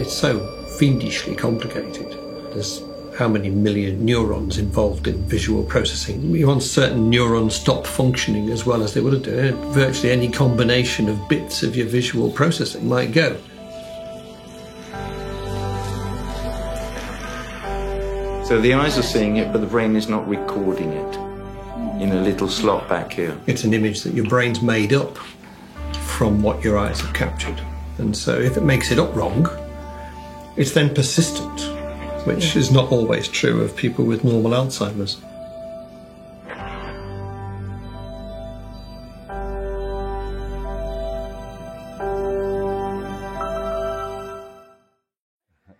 it's so fiendishly complicated. There's how many million neurons involved in visual processing. Once certain neurons stop functioning as well as they would have done, virtually any combination of bits of your visual processing might go. So the eyes are seeing it, but the brain is not recording it in a little slot back here. It's an image that your brain's made up from what your eyes have captured. And so if it makes it up wrong, it's then persistent, which is not always true of people with normal Alzheimer's.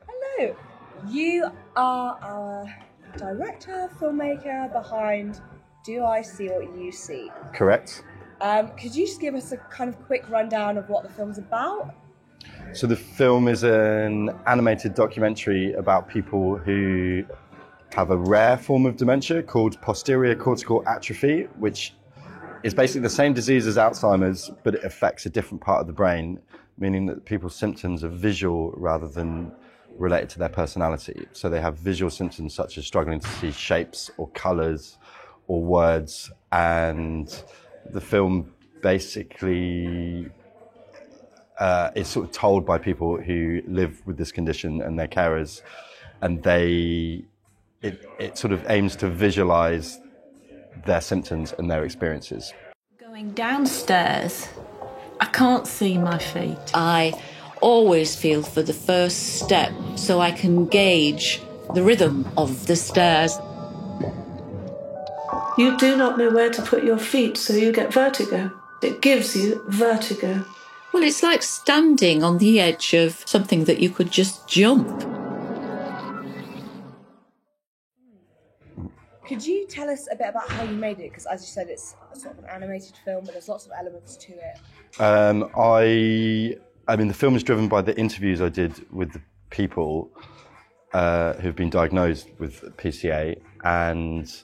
Hello, you are our director, filmmaker behind Do I See What You See? Correct. Could you just give us a kind of quick rundown of what the film's about? So the film is an animated documentary about people who have a rare form of dementia called posterior cortical atrophy, which is basically the same disease as Alzheimer's, but it affects a different part of the brain, meaning that people's symptoms are visual rather than related to their personality. So they have visual symptoms such as struggling to see shapes or colours or words, and the film basically is sort of told by people who live with this condition and their carers, and it sort of aims to visualise their symptoms and their experiences. Going downstairs, I can't see my feet. I always feel for the first step so I can gauge the rhythm of the stairs. You do not know where to put your feet, so you get vertigo. It gives you vertigo. Well, it's like standing on the edge of something that you could just jump. Could you tell us a bit about how you made it? Because as you said, it's sort of an animated film, but there's lots of elements to it. I mean, the film is driven by the interviews I did with the people who've been diagnosed with PCA, and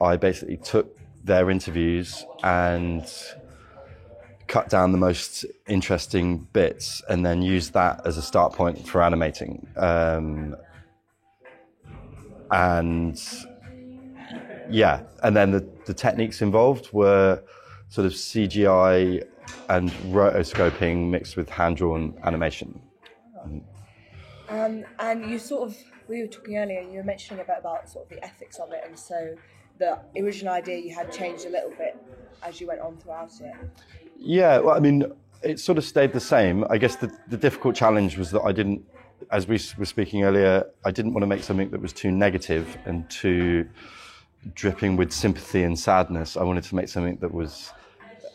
I basically took their interviews and cut down the most interesting bits and then used that as a start point for animating. And then the techniques involved were sort of CGI and rotoscoping mixed with hand-drawn animation. And we were talking earlier, you were mentioning about sort of the ethics of it, and so the original idea you had changed a little bit as you went on throughout it. Yeah, well, I mean, it sort of stayed the same. I guess the difficult challenge was that I didn't, as we were speaking earlier, I didn't want to make something that was too negative and too dripping with sympathy and sadness. I wanted to make something that was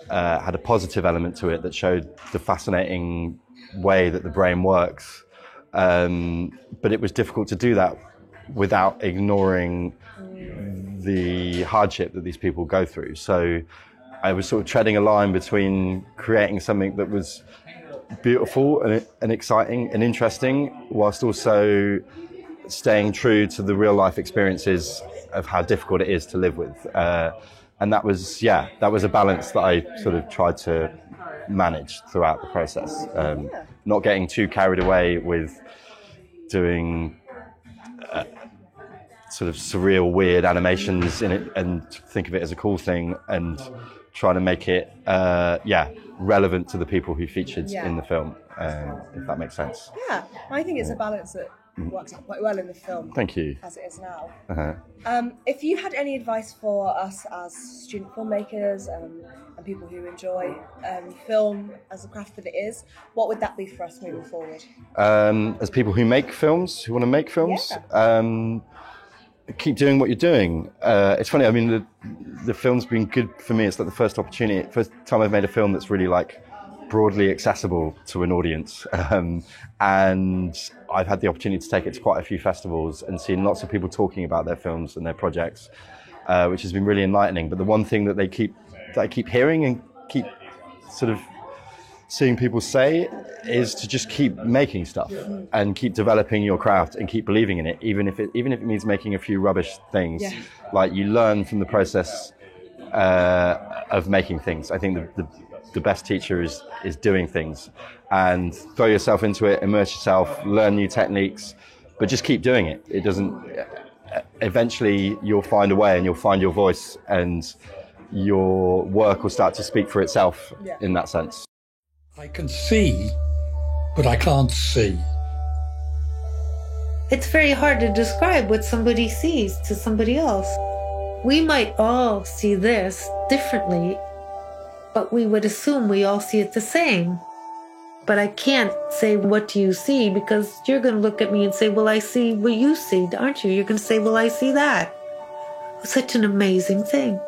had a positive element to it, that showed the fascinating way that the brain works. But it was difficult to do that without ignoring the hardship that these people go through. So I was sort of treading a line between creating something that was beautiful and exciting and interesting, whilst also staying true to the real life experiences of how difficult it is to live with. And that was a balance that I sort of tried to manage throughout the process. Not getting too carried away with doing sort of surreal, weird animations in it and think of it as a cool thing, and trying to make it, relevant to the people who featured in the film, if that makes sense. Yeah, I think it's a balance that works out quite well in the film. Thank you. As it is now. Uh-huh. If you had any advice for us as student filmmakers and people who enjoy film as a craft that it is, what would that be for us moving forward? As people who make films, who want to make films, keep doing what you're doing. It's funny, I mean, the film's been good for me. It's like the first time I've made a film that's really like broadly accessible to an audience. And I've had the opportunity to take it to quite a few festivals and seen lots of people talking about their films and their projects, which has been really enlightening. But the one thing that I keep hearing and keep sort of seeing people say is to just keep making stuff and keep developing your craft and keep believing in it, even if it means making a few rubbish things. Like, you learn from the process of making things. I think the best teacher is doing things, and throw yourself into it, immerse yourself, learn new techniques, but just keep doing it. It doesn't, eventually you'll find a way and you'll find your voice, and your work will start to speak for itself in that sense. I can see, but I can't see. It's very hard to describe what somebody sees to somebody else. We might all see this differently, but we would assume we all see it the same. But I can't say, what do you see? Because you're going to look at me and say, well, I see what you see, aren't you? You're going to say, well, I see that. It's such an amazing thing.